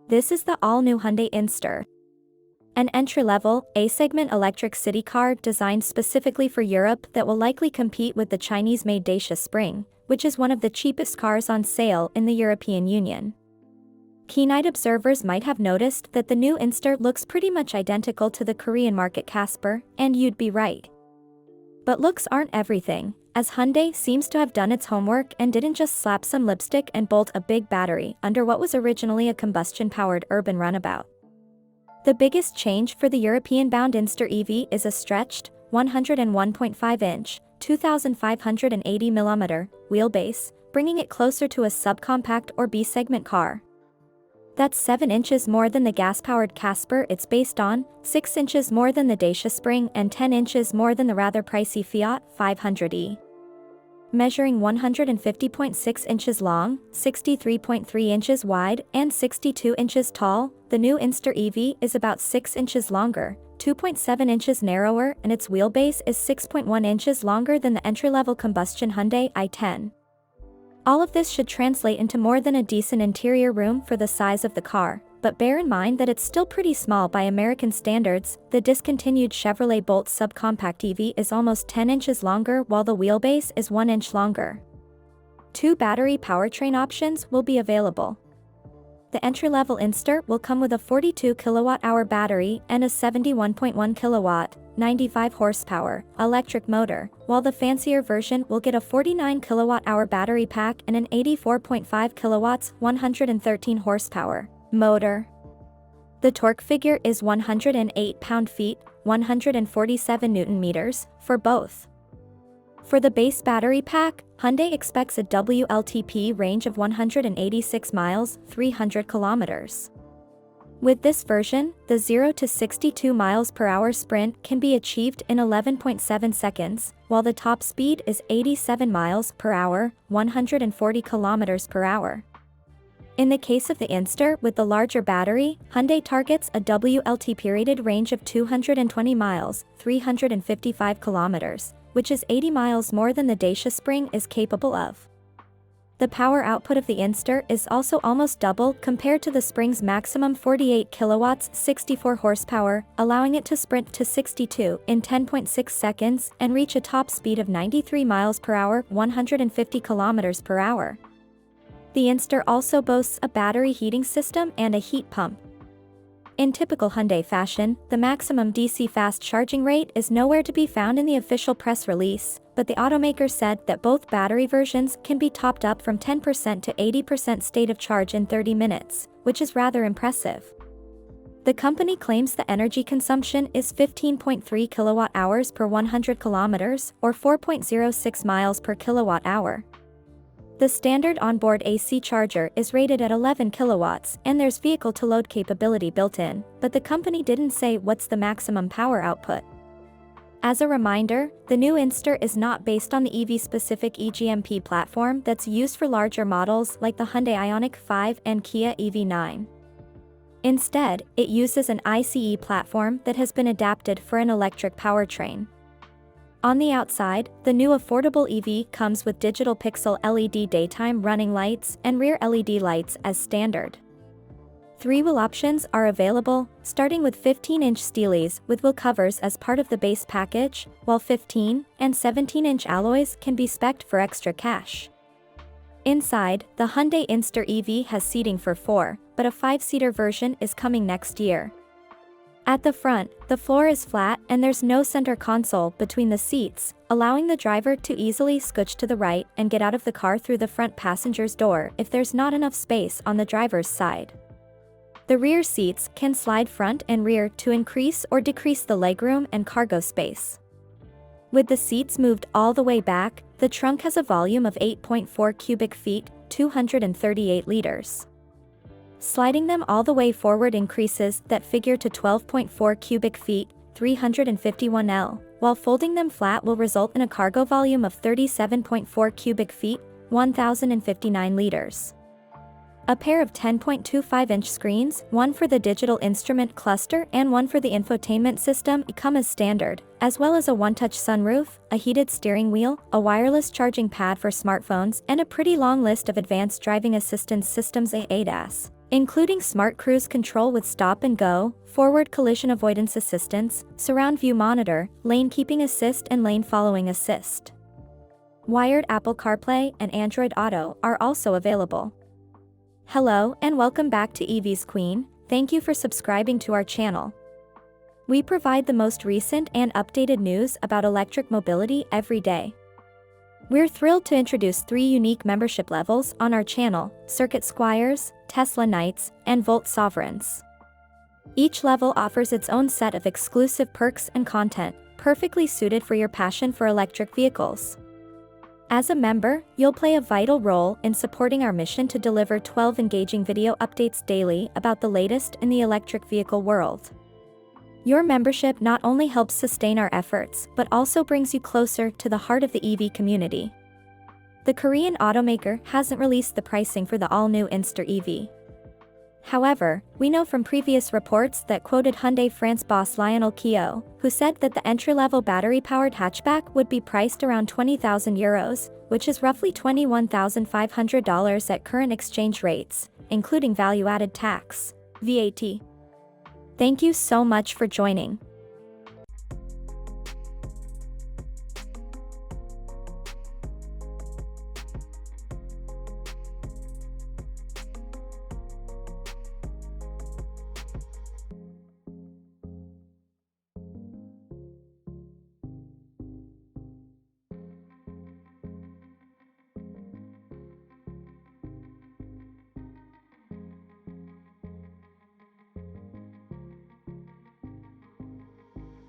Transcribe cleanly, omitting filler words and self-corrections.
This is the all-new Hyundai Inster. An entry-level, A-segment electric city car designed specifically for Europe that will likely compete with the Chinese-made Dacia Spring, which is one of the cheapest cars on sale in the European Union. Keen-eyed observers might have noticed that the new Inster looks pretty much identical to the Korean market Casper, and you'd be right. But looks aren't everything, as Hyundai seems to have done its homework and didn't just slap some lipstick and bolt a big battery under what was originally a combustion-powered urban runabout. The biggest change for the European-bound Inster EV is a stretched, 101.5-inch, 2,580mm wheelbase, bringing it closer to a subcompact or B-segment car. That's 7 inches more than the gas-powered Casper it's based on, 6 inches more than the Dacia Spring, and 10 inches more than the rather pricey Fiat 500e. Measuring 150.6 inches long, 63.3 inches wide, and 62 inches tall, the new Inster EV is about 6 inches longer, 2.7 inches narrower, and its wheelbase is 6.1 inches longer than the entry-level combustion Hyundai i10. All of this should translate into more than a decent interior room for the size of the car, but bear in mind that it's still pretty small by American standards. The discontinued Chevrolet Bolt subcompact EV is almost 10 inches longer while the wheelbase is 1 inch longer. 2 battery powertrain options will be available. The entry-level Inster will come with a 42 kWh battery and a 71.1 kW, 95 horsepower, electric motor, while the fancier version will get a 49 kWh battery pack and an 84.5 kW, 113 horsepower motor. The torque figure is 108 pound-feet, 147 Nm for both. For the base battery pack, Hyundai expects a WLTP range of 186 miles, 300 kilometers. With this version, the 0 to 62 miles per hour sprint can be achieved in 11.7 seconds, while the top speed is 87 miles per hour, 140 kilometers per hour. In the case of the Inster with the larger battery, Hyundai targets a WLTP rated range of 220 miles, 355 kilometers, which is 80 miles more than the Dacia Spring is capable of. The power output of the Inster is also almost double compared to the Spring's maximum 48 kilowatts, 64 horsepower, allowing it to sprint to 62 in 10.6 seconds and reach a top speed of 93 miles per hour, 150 kilometers per hour. The Inster also boasts a battery heating system and a heat pump. In typical Hyundai fashion, the maximum DC fast charging rate is nowhere to be found in the official press release, but the automaker said that both battery versions can be topped up from 10% to 80% state of charge in 30 minutes, which is rather impressive. The company claims the energy consumption is 15.3 kilowatt-hours per 100 kilometers, or 4.06 miles per kilowatt-hour. The standard onboard AC charger is rated at 11 kilowatts and there's vehicle-to-load capability built in, but the company didn't say what's the maximum power output. As a reminder, the new Inster is not based on the EV-specific eGMP platform that's used for larger models like the Hyundai Ioniq 5 and Kia EV9. Instead, it uses an ICE platform that has been adapted for an electric powertrain. On the outside, the new affordable EV comes with digital pixel LED daytime running lights and rear LED lights as standard. 3-wheel options are available, starting with 15-inch steelies with wheel covers as part of the base package, while 15 and 17-inch alloys can be spec'd for extra cash. Inside, the Hyundai Inster EV has seating for 4, but a 5-seater version is coming next year. At the front, the floor is flat and there's no center console between the seats, allowing the driver to easily scooch to the right and get out of the car through the front passenger's door if there's not enough space on the driver's side. The rear seats can slide front and rear to increase or decrease the legroom and cargo space. With the seats moved all the way back, the trunk has a volume of 8.4 cubic feet, 238 liters. Sliding them all the way forward increases that figure to 12.4 cubic feet, 351 L, while folding them flat will result in a cargo volume of 37.4 cubic feet, 1,059 liters. A pair of 10.25-inch screens, one for the digital instrument cluster and one for the infotainment system, come as standard, as well as a one-touch sunroof, a heated steering wheel, a wireless charging pad for smartphones, and a pretty long list of advanced driving assistance systems ADAS. including smart cruise control with stop and go, forward collision avoidance assistance, surround view monitor, lane keeping assist and lane following assist. Wired Apple CarPlay and Android Auto are also available. Hello and welcome back to EV's Queen. Thank you for subscribing to our channel. We provide the most recent and updated news about electric mobility every day. We're thrilled to introduce 3 unique membership levels on our channel: Circuit Squires, Tesla Knights, and Volt Sovereigns. Each level offers its own set of exclusive perks and content, perfectly suited for your passion for electric vehicles. As a member, you'll play a vital role in supporting our mission to deliver 12 engaging video updates daily about the latest in the electric vehicle world. Your membership not only helps sustain our efforts, but also brings you closer to the heart of the EV community. The Korean automaker hasn't released the pricing for the all-new Inster EV. However, we know from previous reports that quoted Hyundai France boss Lionel Keough, who said that the entry-level battery-powered hatchback would be priced around €20,000, which is roughly $21,500 at current exchange rates, including value-added tax, VAT. Thank you so much for joining.